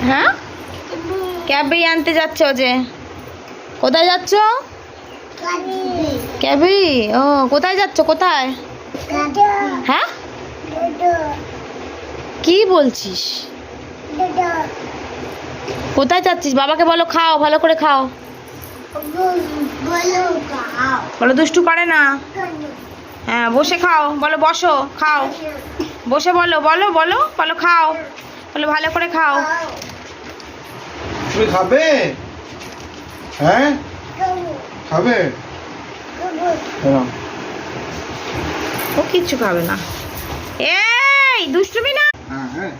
হ্যাঁ, ক্যাবরি আনতে যাচ্ছ যে? কোথায় যাচ্ছ? ক্যাবরি? ও, কোথায় যাচ্ছ? কোথায়? হ্যাঁ, কি বলছিস? কোথায় যাচ্ছিস? বাবাকে বলো খাও, ভালো করে খাও। বলো দুষ্টু করে না। হ্যাঁ, বসে খাও। বলো বসো, খাও। বসে বলো, বলো বলো বলো খাও। বলো ভালো করে খাও। তুমি খাবে? হ্যাঁ, খাবে? ও কিচ্ছু খাবে না। এই দুষ্টুমি না। হ্যাঁ হ্যাঁ।